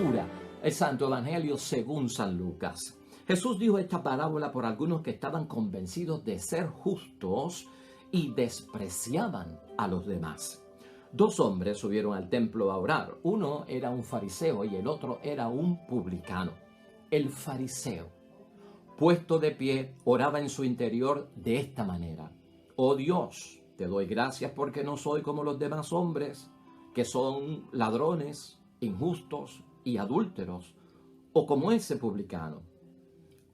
Lectura, el Santo Evangelio según San Lucas. Jesús dijo esta parábola por algunos que estaban convencidos de ser justos y despreciaban a los demás. Dos hombres subieron al templo a orar. Uno era un fariseo y el otro era un publicano. El fariseo, puesto de pie, oraba en su interior de esta manera: Oh Dios, te doy gracias porque no soy como los demás hombres, que son ladrones, injustos y adúlteros, o como ese publicano.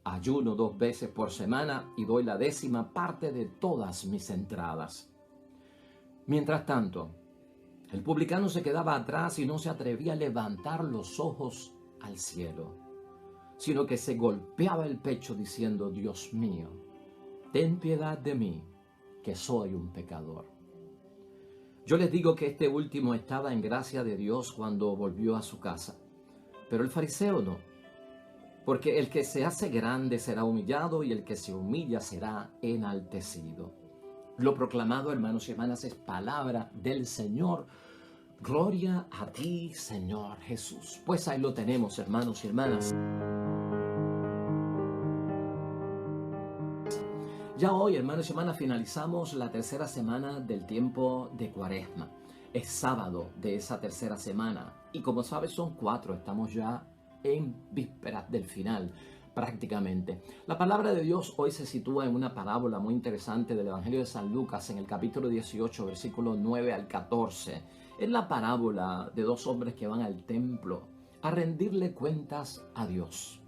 Ayuno 2 veces por semana y doy la 10ª parte de todas mis entradas. Mientras tanto, el publicano se quedaba atrás y no se atrevía a levantar los ojos al cielo, sino que se golpeaba el pecho diciendo: Dios mío, ten piedad de mí, que soy un pecador. Yo les digo que este último estaba en gracia de Dios cuando volvió a su casa, pero el fariseo no, porque el que se hace grande será humillado y el que se humilla será enaltecido. Lo proclamado, hermanos y hermanas, es palabra del Señor. Gloria a ti, Señor Jesús. Pues ahí lo tenemos, hermanos y hermanas. Ya hoy, hermanos y hermanas, finalizamos la tercera semana del tiempo de Cuaresma. Es sábado de esa tercera semana y como sabes son 4, estamos ya en vísperas del final prácticamente. La palabra de Dios hoy se sitúa en una parábola muy interesante del Evangelio de San Lucas en el capítulo 18, versículos 9 al 14. Es la parábola de 2 hombres que van al templo a rendirle cuentas a Dios.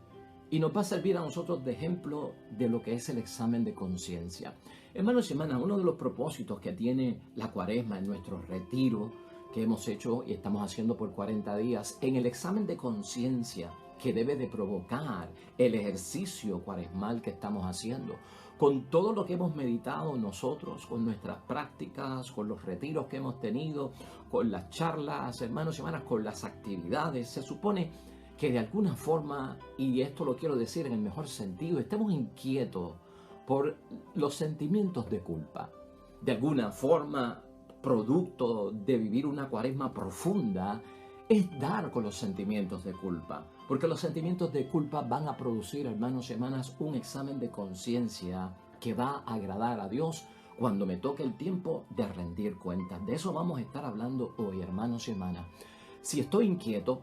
Y nos va a servir a nosotros de ejemplo de lo que es el examen de conciencia. Hermanos y hermanas, uno de los propósitos que tiene la Cuaresma en nuestro retiro que hemos hecho y estamos haciendo por 40 días, en el examen de conciencia que debe de provocar el ejercicio cuaresmal que estamos haciendo, con todo lo que hemos meditado nosotros, con nuestras prácticas, con los retiros que hemos tenido, con las charlas, hermanos y hermanas, con las actividades, se supone que de alguna forma, y esto lo quiero decir en el mejor sentido, estemos inquietos por los sentimientos de culpa. De alguna forma, producto de vivir una cuaresma profunda, es dar con los sentimientos de culpa. Porque los sentimientos de culpa van a producir, hermanos y hermanas, un examen de conciencia que va a agradar a Dios cuando me toque el tiempo de rendir cuentas. De eso vamos a estar hablando hoy, hermanos y hermanas. Si estoy inquieto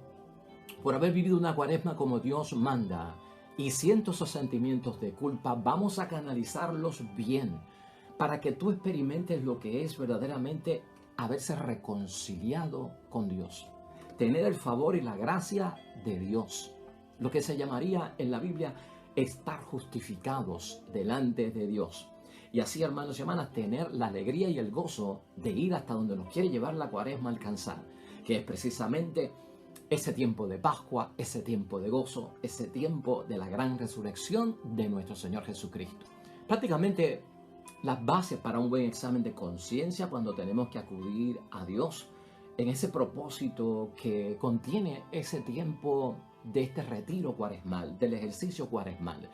por haber vivido una cuaresma como Dios manda y siento esos sentimientos de culpa, vamos a canalizarlos bien para que tú experimentes lo que es verdaderamente haberse reconciliado con Dios, tener el favor y la gracia de Dios, lo que se llamaría en la Biblia estar justificados delante de Dios. Y así, hermanos y hermanas, tener la alegría y el gozo de ir hasta donde nos quiere llevar la cuaresma a alcanzar, que es precisamente ese tiempo de Pascua, ese tiempo de gozo, ese tiempo de la gran resurrección de nuestro Señor Jesucristo. Prácticamente las bases para un buen examen de conciencia cuando tenemos que acudir a Dios en ese propósito que contiene ese tiempo de este retiro cuaresmal, del ejercicio cuaresmal.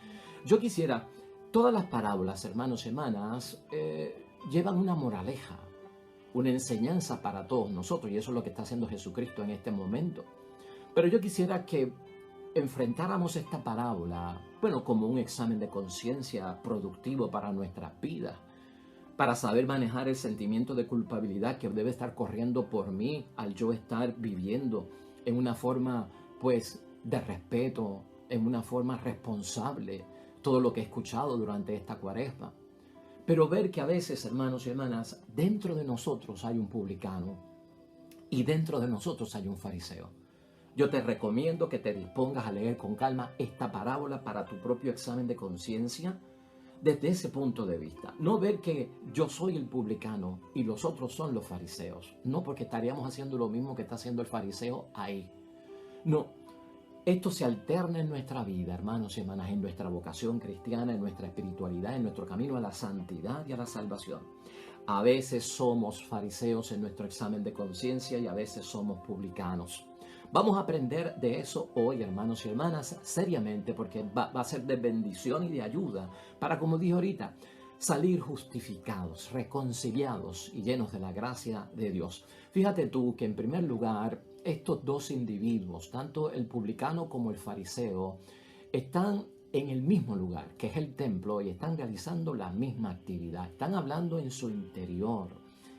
Yo quisiera, todas las parábolas, hermanos y hermanas, llevan una moraleja, una enseñanza para todos nosotros, y eso es lo que está haciendo Jesucristo en este momento. Pero yo quisiera que enfrentáramos esta parábola, como un examen de conciencia productivo para nuestras vidas, para saber manejar el sentimiento de culpabilidad que debe estar corriendo por mí al yo estar viviendo en una forma, de respeto, en una forma responsable, todo lo que he escuchado durante esta cuaresma. Pero ver que a veces, hermanos y hermanas, dentro de nosotros hay un publicano y dentro de nosotros hay un fariseo. Yo te recomiendo que te dispongas a leer con calma esta parábola para tu propio examen de conciencia desde ese punto de vista. No ver que yo soy el publicano y los otros son los fariseos. No, porque estaríamos haciendo lo mismo que está haciendo el fariseo ahí. No, esto se alterna en nuestra vida, hermanos y hermanas, en nuestra vocación cristiana, en nuestra espiritualidad, en nuestro camino a la santidad y a la salvación. A veces somos fariseos en nuestro examen de conciencia y a veces somos publicanos. Vamos a aprender de eso hoy, hermanos y hermanas, seriamente, porque va a ser de bendición y de ayuda para, como dije ahorita, salir justificados, reconciliados y llenos de la gracia de Dios. Fíjate tú que en primer lugar, estos dos individuos, tanto el publicano como el fariseo, están en el mismo lugar, que es el templo, y están realizando la misma actividad. Están hablando en su interior,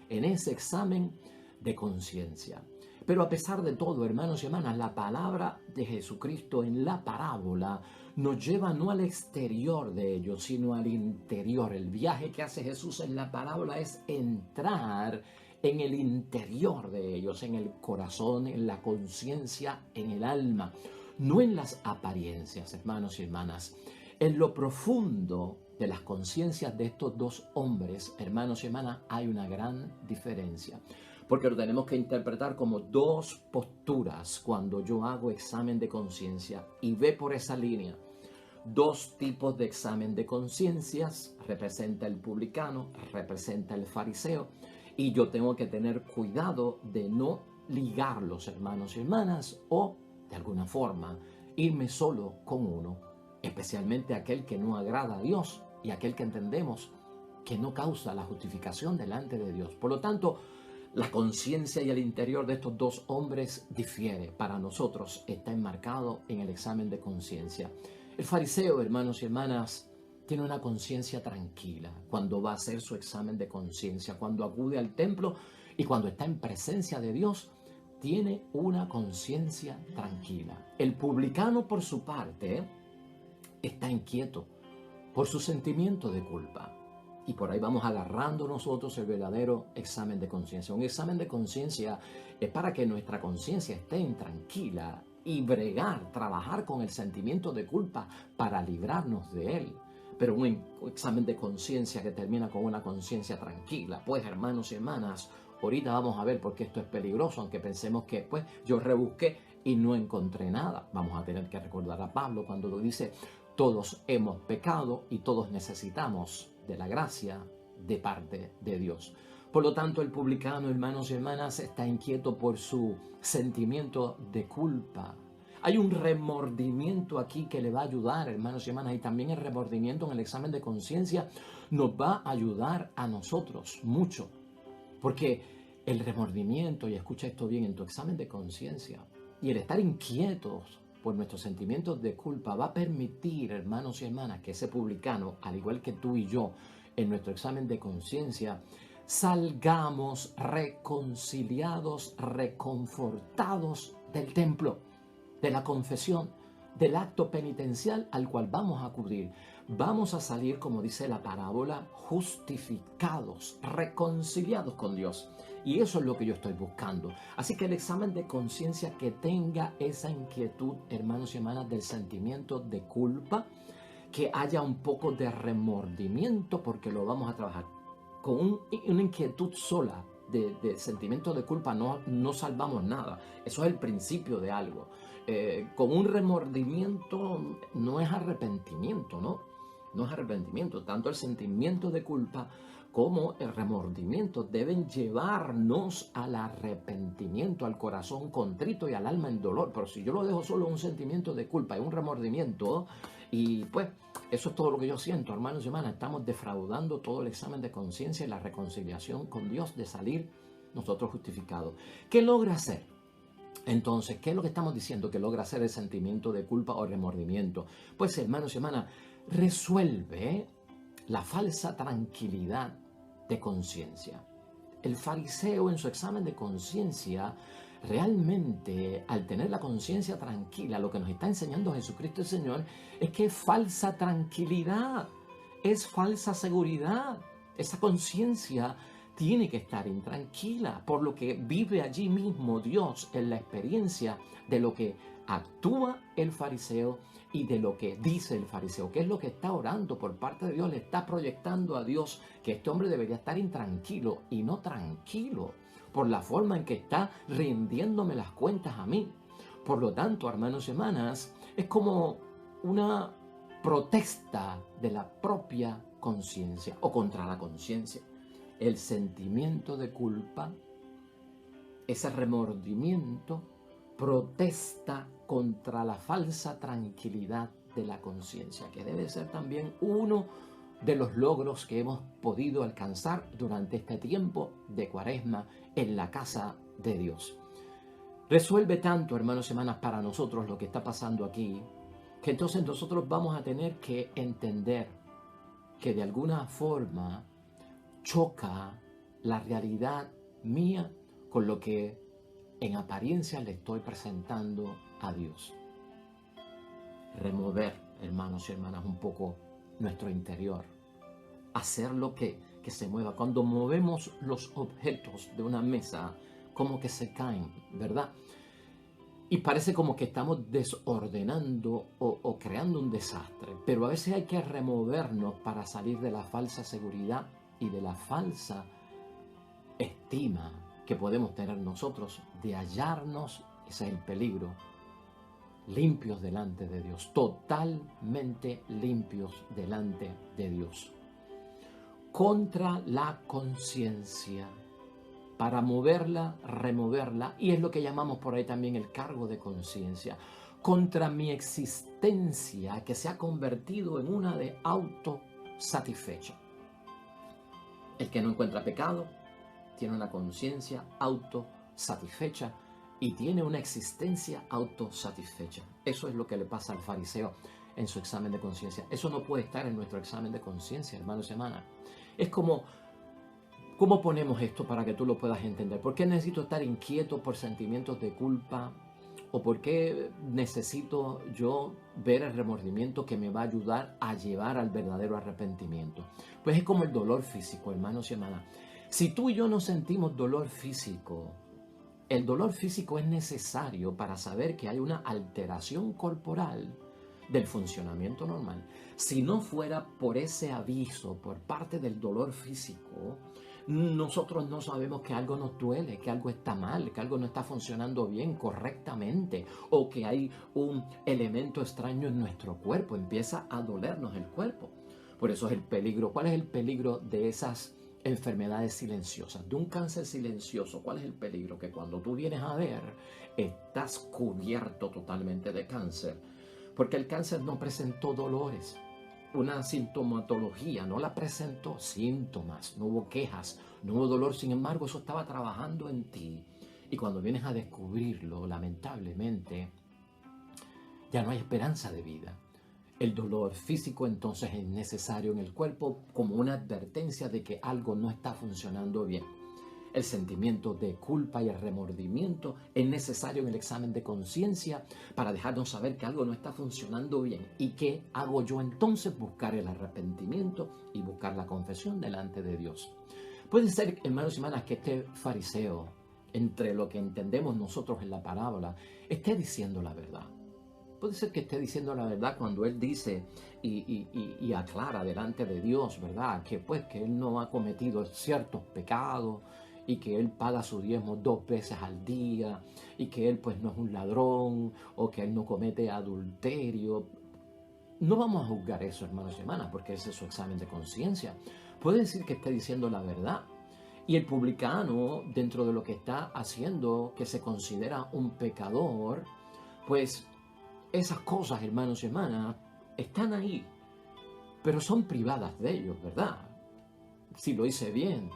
en ese examen de conciencia. Pero a pesar de todo, hermanos y hermanas, la palabra de Jesucristo en la parábola nos lleva no al exterior de ellos, sino al interior. El viaje que hace Jesús en la parábola es entrar en el interior de ellos, en el corazón, en la conciencia, en el alma, no en las apariencias, hermanos y hermanas. En lo profundo de las conciencias de estos dos hombres, hermanos y hermanas, hay una gran diferencia. Porque lo tenemos que interpretar como dos posturas cuando yo hago examen de conciencia, y ve por esa línea. Dos tipos de examen de conciencias, representa el publicano, representa el fariseo, y yo tengo que tener cuidado de no ligarlos, hermanos y hermanas, o de alguna forma irme solo con uno, especialmente aquel que no agrada a Dios y aquel que entendemos que no causa la justificación delante de Dios. Por lo tanto, la conciencia y el interior de estos dos hombres difiere. Para nosotros está enmarcado en el examen de conciencia. El fariseo, hermanos y hermanas, tiene una conciencia tranquila cuando va a hacer su examen de conciencia, cuando acude al templo y cuando está en presencia de Dios, tiene una conciencia tranquila. El publicano, por su parte, está inquieto por su sentimiento de culpa. Y por ahí vamos agarrando nosotros el verdadero examen de conciencia. Un examen de conciencia es para que nuestra conciencia esté intranquila y bregar, trabajar con el sentimiento de culpa para librarnos de él. Pero un examen de conciencia que termina con una conciencia tranquila, pues hermanos y hermanas, ahorita vamos a ver por qué esto es peligroso, aunque pensemos que pues yo rebusqué y no encontré nada. Vamos a tener que recordar a Pablo cuando lo dice: todos hemos pecado y todos necesitamos de la gracia de parte de Dios. Por lo tanto, el publicano, hermanos y hermanas, está inquieto por su sentimiento de culpa. Hay un remordimiento aquí que le va a ayudar, hermanos y hermanas, y también el remordimiento en el examen de conciencia nos va a ayudar a nosotros mucho. Porque el remordimiento, y escucha esto bien, en tu examen de conciencia, y el estar inquietos por nuestros sentimientos de culpa va a permitir, hermanos y hermanas, que ese publicano, al igual que tú y yo, en nuestro examen de conciencia, salgamos reconciliados, reconfortados del templo, de la confesión, del acto penitencial al cual vamos a acudir. Vamos a salir, como dice la parábola, justificados, reconciliados con Dios. Y eso es lo que yo estoy buscando. Así que el examen de conciencia que tenga esa inquietud, hermanos y hermanas, del sentimiento de culpa, que haya un poco de remordimiento, porque lo vamos a trabajar. Con una inquietud sola de sentimiento de culpa no salvamos nada. Eso es el principio de algo. Con un remordimiento no es arrepentimiento, ¿no? No es arrepentimiento. Tanto el sentimiento de culpa como el remordimiento deben llevarnos al arrepentimiento, al corazón contrito y al alma en dolor. Pero si yo lo dejo solo un sentimiento de culpa y un remordimiento, y pues eso es todo lo que yo siento, hermanos y hermanas, estamos defraudando todo el examen de conciencia y la reconciliación con Dios, de salir nosotros justificados. ¿Qué logra hacer? Entonces, ¿qué es lo que estamos diciendo que logra hacer el sentimiento de culpa o remordimiento? Pues, hermanos y hermanas, resuelve la falsa tranquilidad de conciencia. El fariseo, en su examen de conciencia, realmente, al tener la conciencia tranquila, lo que nos está enseñando Jesucristo el Señor es que es falsa tranquilidad, es falsa seguridad. Esa conciencia tiene que estar intranquila, por lo que vive allí mismo Dios en la experiencia de lo que actúa el fariseo y de lo que dice el fariseo, que es lo que está orando por parte de Dios. Le está proyectando a Dios que este hombre debería estar intranquilo y no tranquilo por la forma en que está rindiéndome las cuentas a mí. Por lo tanto, hermanos y hermanas, es como una protesta de la propia conciencia o contra la conciencia. El sentimiento de culpa, ese remordimiento, protesta contra la falsa tranquilidad de la conciencia, que debe ser también uno de los logros que hemos podido alcanzar durante este tiempo de Cuaresma en la casa de Dios. Resuelve tanto, hermanos y hermanas, para nosotros lo que está pasando aquí, que entonces nosotros vamos a tener que entender que de alguna forma choca la realidad mía con lo que en apariencia le estoy presentando a Dios. Remover, hermanos y hermanas, un poco nuestro interior. Hacer lo que se mueva. Cuando movemos los objetos de una mesa, como que se caen, ¿verdad? Y parece como que estamos desordenando o creando un desastre. Pero a veces hay que removernos para salir de la falsa seguridad y de la falsa estima que podemos tener nosotros de hallarnos, ese es el peligro, limpios delante de Dios, totalmente limpios delante de Dios. Contra la conciencia, para moverla, removerla, y es lo que llamamos por ahí también el cargo de conciencia, contra mi existencia que se ha convertido en una de autosatisfecha. El que no encuentra pecado tiene una conciencia autosatisfecha y tiene una existencia autosatisfecha. Eso es lo que le pasa al fariseo en su examen de conciencia. Eso no puede estar en nuestro examen de conciencia, hermanos y hermanas. Es como, ¿cómo ponemos esto para que tú lo puedas entender? ¿Por qué necesito estar inquieto por sentimientos de culpa? ¿O por qué necesito yo ver el remordimiento que me va a ayudar a llevar al verdadero arrepentimiento? Pues es como el dolor físico, hermanos y hermanas. Si tú y yo no sentimos dolor físico, el dolor físico es necesario para saber que hay una alteración corporal del funcionamiento normal. Si no fuera por ese aviso, por parte del dolor físico, nosotros no sabemos que algo nos duele, que algo está mal, que algo no está funcionando bien, correctamente, o que hay un elemento extraño en nuestro cuerpo, empieza a dolernos el cuerpo. Por eso es el peligro. ¿Cuál es el peligro de esas enfermedades silenciosas, de un cáncer silencioso? ¿Cuál es el peligro? Que cuando tú vienes a ver, estás cubierto totalmente de cáncer, porque el cáncer no presentó dolores, una sintomatología, no la presentó, síntomas, no hubo quejas, no hubo dolor. Sin embargo, eso estaba trabajando en ti, y cuando vienes a descubrirlo, lamentablemente, ya no hay esperanza de vida. El dolor físico entonces es necesario en el cuerpo como una advertencia de que algo no está funcionando bien. El sentimiento de culpa y el remordimiento es necesario en el examen de conciencia para dejarnos saber que algo no está funcionando bien. ¿Y qué hago yo entonces? Buscar el arrepentimiento y buscar la confesión delante de Dios. Puede ser, hermanos y hermanas, que este fariseo, entre lo que entendemos nosotros en la parábola, esté diciendo la verdad. Puede ser que esté diciendo la verdad cuando él dice y aclara delante de Dios, ¿verdad? Que pues que él no ha cometido ciertos pecados y que él paga su diezmo 2 veces al día y que él pues no es un ladrón o que él no comete adulterio. No vamos a juzgar eso, hermanos y hermanas, porque ese es su examen de conciencia. Puede decir que esté diciendo la verdad. Y el publicano, dentro de lo que está haciendo, que se considera un pecador, pues esas cosas, hermanos y hermanas, están ahí, pero son privadas de ellos, ¿verdad? Si lo hice bien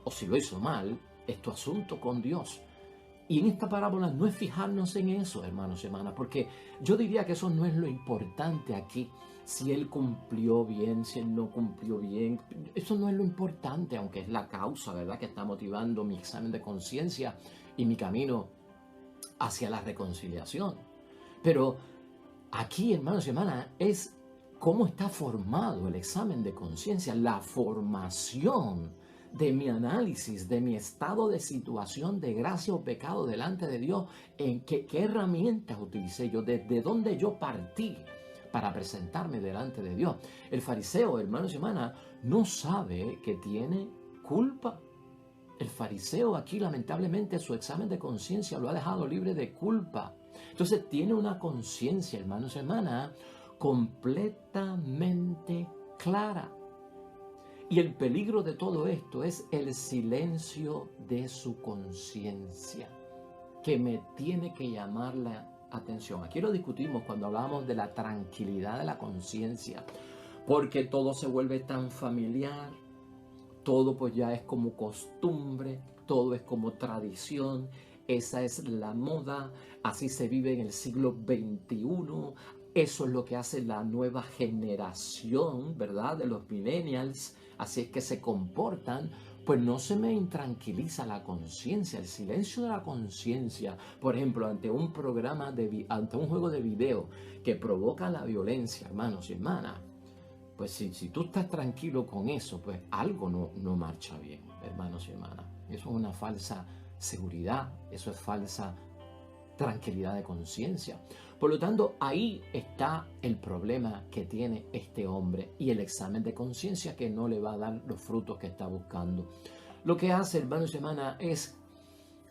o si lo hizo mal, es tu asunto con Dios. Y en esta parábola no es fijarnos en eso, hermanos y hermanas, porque yo diría que eso no es lo importante aquí. Si él cumplió bien, si él no cumplió bien, eso no es lo importante, aunque es la causa, ¿verdad?, que está motivando mi examen de conciencia y mi camino hacia la reconciliación. Pero aquí, hermanos y hermanas, es cómo está formado el examen de conciencia, la formación de mi análisis, de mi estado de situación de gracia o pecado delante de Dios, en qué herramientas utilicé yo, desde dónde yo partí para presentarme delante de Dios. El fariseo, hermanos y hermanas, no sabe que tiene culpa. El fariseo aquí, lamentablemente, su examen de conciencia lo ha dejado libre de culpa. Entonces tiene una conciencia, hermanos y hermanas, completamente clara. Y el peligro de todo esto es el silencio de su conciencia, que me tiene que llamar la atención. Aquí lo discutimos cuando hablábamos de la tranquilidad de la conciencia, porque todo se vuelve tan familiar, todo pues ya es como costumbre, todo es como tradición, esa es la moda, así se vive en el siglo XXI, eso es lo que hace la nueva generación, ¿verdad? De los millennials, así es que se comportan. Pues no se me intranquiliza la conciencia, el silencio de la conciencia. Por ejemplo, ante un programa, ante un juego de video que provoca la violencia, hermanos y hermanas, pues si tú estás tranquilo con eso, pues algo no marcha bien, hermanos y hermanas. Eso es una falsa seguridad, eso es falsa tranquilidad de conciencia. Por lo tanto, ahí está el problema que tiene este hombre y el examen de conciencia que no le va a dar los frutos que está buscando. Lo que hace, hermanos y hermanas, es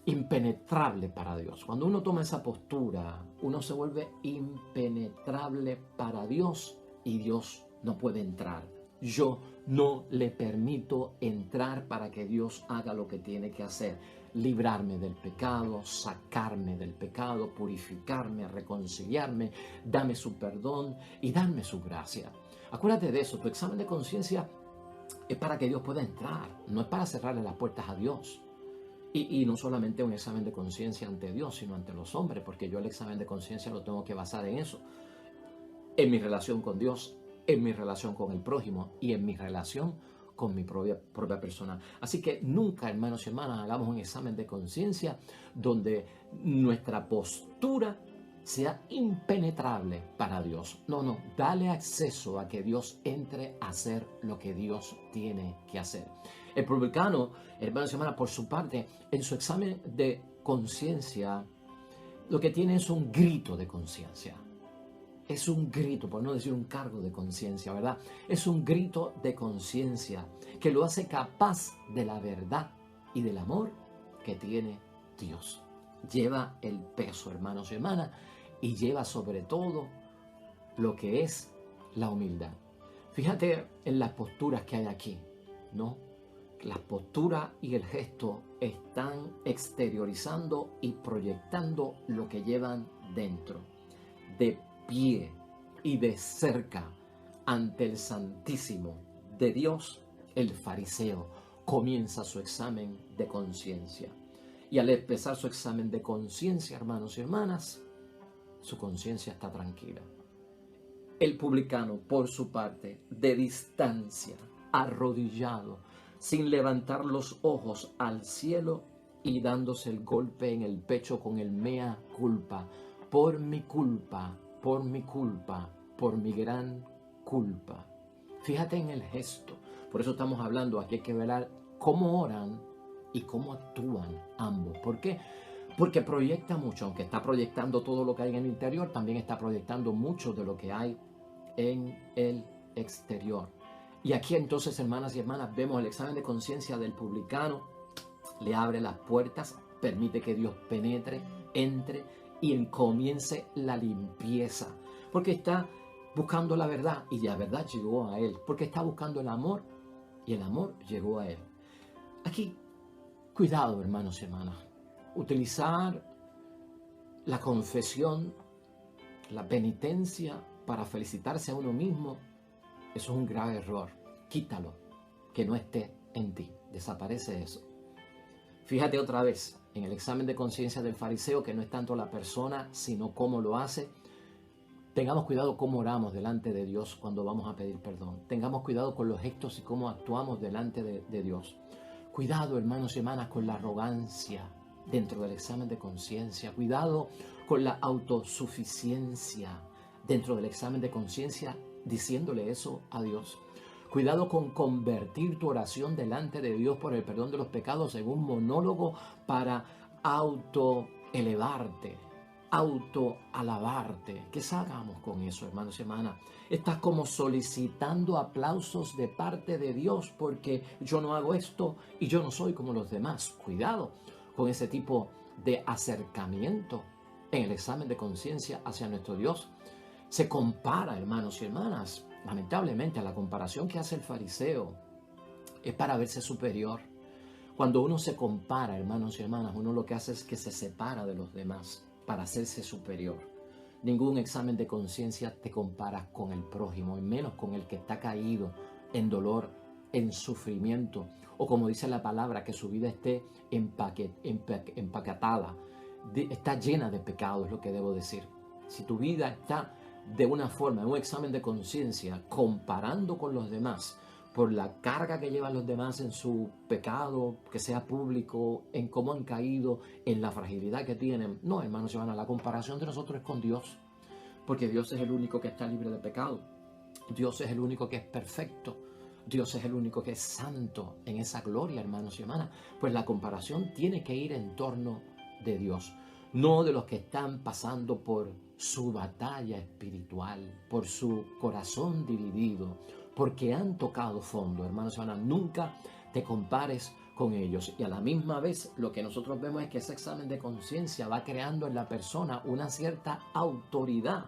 impenetrable para Dios. Cuando uno toma esa postura, uno se vuelve impenetrable para Dios y Dios no puede entrar. Yo no le permito entrar para que Dios haga lo que tiene que hacer. Librarme del pecado, sacarme del pecado, purificarme, reconciliarme, dame su perdón y darme su gracia. Acuérdate de eso, tu examen de conciencia es para que Dios pueda entrar, no es para cerrarle las puertas a Dios. Y no solamente un examen de conciencia ante Dios, sino ante los hombres, porque yo el examen de conciencia lo tengo que basar en eso, en mi relación con Dios, en mi relación con el prójimo y en mi relación con mi propia persona. Así que nunca, hermanos y hermanas, hagamos un examen de conciencia donde nuestra postura sea impenetrable para Dios. No, dale acceso a que Dios entre a hacer lo que Dios tiene que hacer. El publicano, hermanos y hermanas, por su parte, en su examen de conciencia, lo que tiene es un grito de conciencia. Es un grito, por no decir un cargo de conciencia, ¿verdad? Es un grito de conciencia que lo hace capaz de la verdad y del amor que tiene Dios. Lleva el peso, hermanos y hermanas, y lleva sobre todo lo que es la humildad. Fíjate en las posturas que hay aquí, ¿no? Las posturas y el gesto están exteriorizando y proyectando lo que llevan dentro. De pie y de cerca ante el Santísimo de Dios, el fariseo comienza su examen de conciencia. Y al empezar su examen de conciencia, hermanos y hermanas, su conciencia está tranquila. El publicano, por su parte, de distancia, arrodillado, sin levantar los ojos al cielo y dándose el golpe en el pecho con el mea culpa, por mi culpa, por mi culpa, por mi gran culpa. Fíjate en el gesto. Por eso estamos hablando, aquí hay que ver cómo oran y cómo actúan ambos. ¿Por qué? Porque proyecta mucho, aunque está proyectando todo lo que hay en el interior, también está proyectando mucho de lo que hay en el exterior. Y aquí entonces, hermanas y hermanas, vemos el examen de conciencia del publicano. Le abre las puertas, permite que Dios penetre, entre y comience la limpieza. Porque está buscando la verdad y la verdad llegó a él. Porque está buscando el amor y el amor llegó a él. Aquí, cuidado, hermanos y hermanas. Utilizar la confesión, la penitencia para felicitarse a uno mismo, eso es un grave error. Quítalo, que no esté en ti. Desaparece eso. Fíjate otra vez en el examen de conciencia del fariseo, que no es tanto la persona, sino cómo lo hace. Tengamos cuidado cómo oramos delante de Dios cuando vamos a pedir perdón. Tengamos cuidado con los gestos y cómo actuamos delante de Dios. Cuidado, hermanos y hermanas, con la arrogancia dentro del examen de conciencia. Cuidado con la autosuficiencia dentro del examen de conciencia, diciéndole eso a Dios. Cuidado con convertir tu oración delante de Dios por el perdón de los pecados en un monólogo para autoelevarte, autoalabarte. ¿Qué hagamos con eso, hermanos y hermanas? Estás como solicitando aplausos de parte de Dios porque yo no hago esto y yo no soy como los demás. Cuidado con ese tipo de acercamiento en el examen de conciencia hacia nuestro Dios. Se compara, hermanos y hermanas, lamentablemente, a la comparación que hace el fariseo es para verse superior. Cuando uno se compara, hermanos y hermanas, uno lo que hace es que se separa de los demás para hacerse superior. Ningún examen de conciencia te compara con el prójimo, y menos con el que está caído en dolor, en sufrimiento, o como dice la palabra, que su vida esté empaquetada, está llena de pecado, es lo que debo decir. Si tu vida está de una forma, en un examen de conciencia, comparando con los demás, por la carga que llevan los demás en su pecado, que sea público, en cómo han caído, en la fragilidad que tienen. No, hermanos y hermanas, la comparación de nosotros es con Dios, porque Dios es el único que está libre de pecado. Dios es el único que es perfecto. Dios es el único que es santo en esa gloria, hermanos y hermanas. Pues la comparación tiene que ir en torno de Dios, no de los que están pasando por su batalla espiritual, por su corazón dividido, porque han tocado fondo, hermanos y hermanas. Nunca te compares con ellos. Y a la misma vez lo que nosotros vemos es que ese examen de conciencia va creando en la persona una cierta autoridad.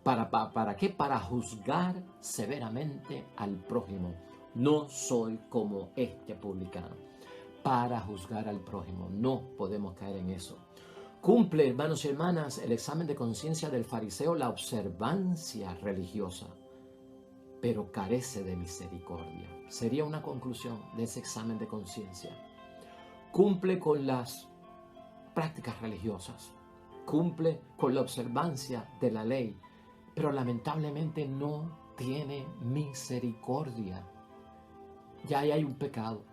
¿Para qué? Para juzgar severamente al prójimo. No soy como este publicano. Para juzgar al prójimo. No podemos caer en eso. Cumple, hermanos y hermanas, el examen de conciencia del fariseo la observancia religiosa, pero carece de misericordia. Sería una conclusión de ese examen de conciencia. Cumple con las prácticas religiosas. Cumple con la observancia de la ley, pero lamentablemente no tiene misericordia. Ya ahí hay un pecado.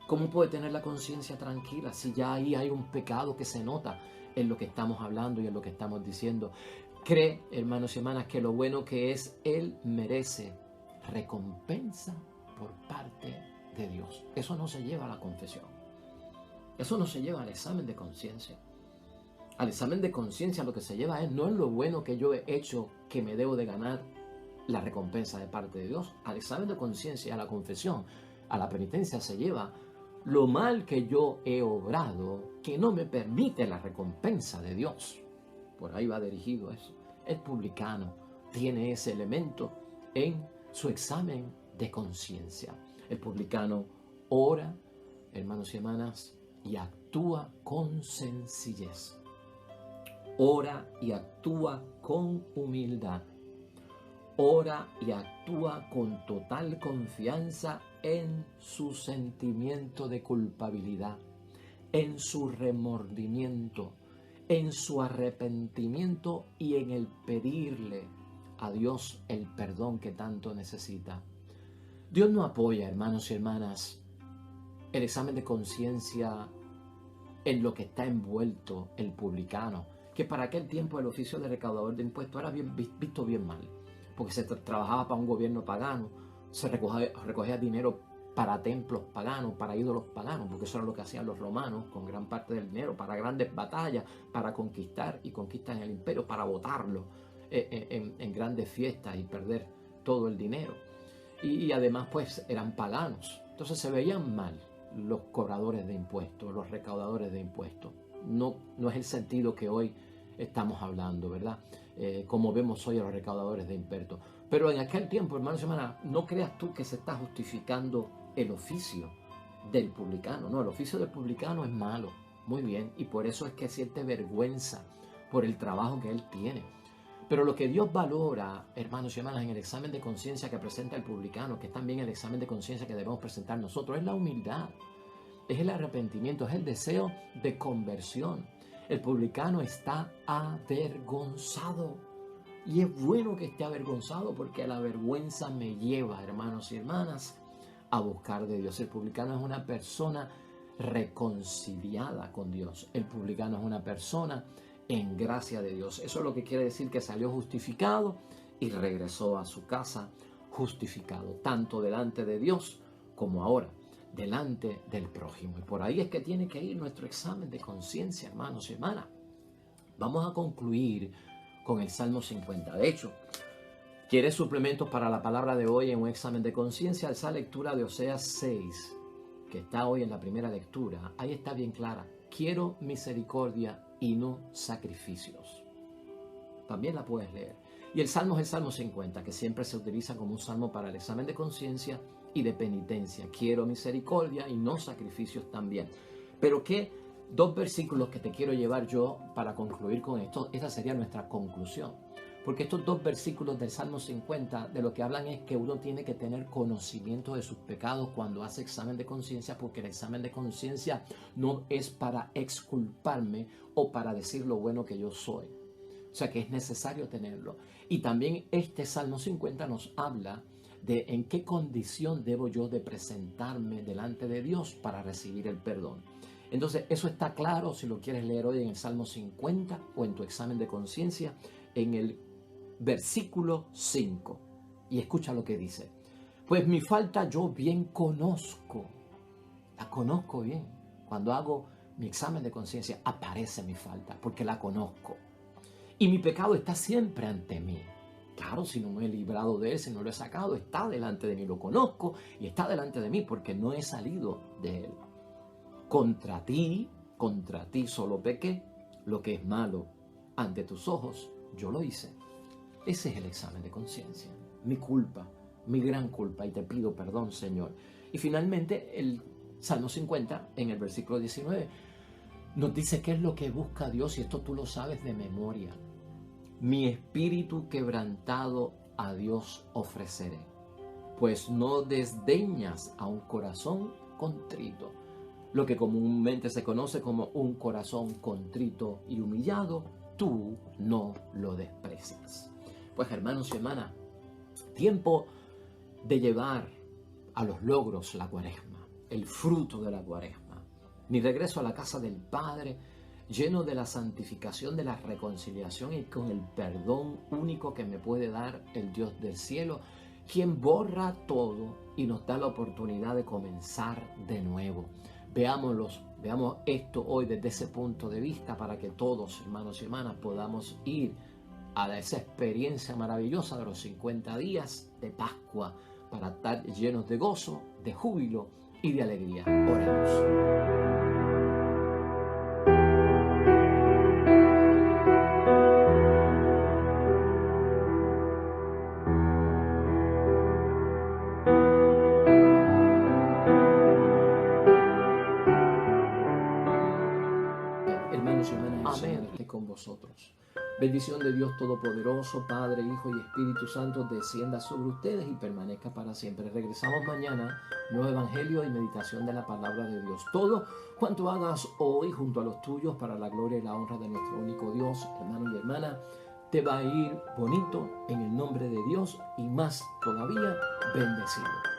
¿Cómo puede tener la conciencia tranquila si ya ahí hay un pecado que se nota en lo que estamos hablando y en lo que estamos diciendo? Cree, hermanos y hermanas, que lo bueno que es, Él merece recompensa por parte de Dios. Eso no se lleva a la confesión. Eso no se lleva al examen de conciencia. Al examen de conciencia lo que se lleva no es lo bueno que yo he hecho que me debo de ganar la recompensa de parte de Dios. Al examen de conciencia, a la confesión, a la penitencia se lleva lo mal que yo he obrado que no me permite la recompensa de Dios. Por ahí va dirigido eso. El publicano tiene ese elemento en su examen de conciencia. El publicano ora, hermanos y hermanas, y actúa con sencillez. Ora y actúa con humildad. Ora y actúa con total confianza en su sentimiento de culpabilidad, en su remordimiento, en su arrepentimiento y en el pedirle a Dios el perdón que tanto necesita. Dios no apoya, hermanos y hermanas, el examen de conciencia en lo que está envuelto el publicano, que para aquel tiempo el oficio de recaudador de impuestos era visto bien mal, porque se trabajaba para un gobierno pagano, se recogía dinero para templos paganos, para ídolos paganos, porque eso era lo que hacían los romanos con gran parte del dinero, para grandes batallas, para conquistar y conquistar el imperio, para botarlo en grandes fiestas y perder todo el dinero. Y además pues eran paganos, entonces se veían mal los cobradores de impuestos, los recaudadores de impuestos. No es el sentido que hoy estamos hablando, ¿verdad? Como vemos hoy a los recaudadores de impuestos. Pero en aquel tiempo, hermanos y hermanas, no creas tú que se está justificando el oficio del publicano. No, el oficio del publicano es malo, muy bien, y por eso es que siente vergüenza por el trabajo que él tiene. Pero lo que Dios valora, hermanos y hermanas, en el examen de conciencia que presenta el publicano, que es también el examen de conciencia que debemos presentar nosotros, es la humildad, es el arrepentimiento, es el deseo de conversión. El publicano está avergonzado. Y es bueno que esté avergonzado porque la vergüenza me lleva, hermanos y hermanas, a buscar de Dios. El publicano es una persona reconciliada con Dios. El publicano es una persona en gracia de Dios. Eso es lo que quiere decir que salió justificado y regresó a su casa justificado, tanto delante de Dios como ahora delante del prójimo. Y por ahí es que tiene que ir nuestro examen de conciencia, hermanos y hermanas. Vamos a concluir con el Salmo 50. De hecho, ¿quieres suplementos para la palabra de hoy en un examen de conciencia? Esa lectura de Oseas 6, que está hoy en la primera lectura, ahí está bien clara. Quiero misericordia y no sacrificios. También la puedes leer. Y el Salmo es el Salmo 50, que siempre se utiliza como un salmo para el examen de conciencia y de penitencia. Quiero misericordia y no sacrificios también. Pero ¿qué Dos versículos que te quiero llevar yo para concluir con esto. Esta sería nuestra conclusión. Porque estos dos versículos del Salmo 50 de lo que hablan es que uno tiene que tener conocimiento de sus pecados cuando hace examen de conciencia, porque el examen de conciencia no es para exculparme o para decir lo bueno que yo soy. O sea que es necesario tenerlo. Y también este Salmo 50 nos habla de en qué condición debo yo de presentarme delante de Dios para recibir el perdón. Entonces eso está claro si lo quieres leer hoy en el Salmo 50 o en tu examen de conciencia en el versículo 5. Y escucha lo que dice. Pues mi falta yo bien conozco. La conozco bien. Cuando hago mi examen de conciencia aparece mi falta porque la conozco. Y mi pecado está siempre ante mí. Claro, si no me he librado de él, si no lo he sacado, está delante de mí, lo conozco y está delante de mí porque no he salido de él. Contra ti solo pequé, lo que es malo ante tus ojos, yo lo hice. Ese es el examen de conciencia, mi culpa, mi gran culpa, y te pido perdón, Señor. Y finalmente el Salmo 50, en el versículo 19, nos dice qué es lo que busca Dios, y esto tú lo sabes de memoria. Mi espíritu quebrantado a Dios ofreceré, pues no desdeñas a un corazón contrito. Lo que comúnmente se conoce como un corazón contrito y humillado, tú no lo desprecias. Pues hermanos y hermanas, tiempo de llevar a los logros la Cuaresma, el fruto de la Cuaresma. Mi regreso a la casa del Padre, lleno de la santificación, de la reconciliación y con el perdón único que me puede dar el Dios del cielo, quien borra todo y nos da la oportunidad de comenzar de nuevo. Veamos esto hoy desde ese punto de vista para que todos, hermanos y hermanas, podamos ir a esa experiencia maravillosa de los 50 días de Pascua para estar llenos de gozo, de júbilo y de alegría. Oremos. Hermanos y hermanas, el Señor esté con vosotros. Bendición de Dios Todopoderoso, Padre, Hijo y Espíritu Santo, descienda sobre ustedes y permanezca para siempre. Regresamos mañana, nuevo evangelio y meditación de la palabra de Dios. Todo cuanto hagas hoy junto a los tuyos para la gloria y la honra de nuestro único Dios, hermano y hermana, te va a ir bonito en el nombre de Dios y más todavía bendecido.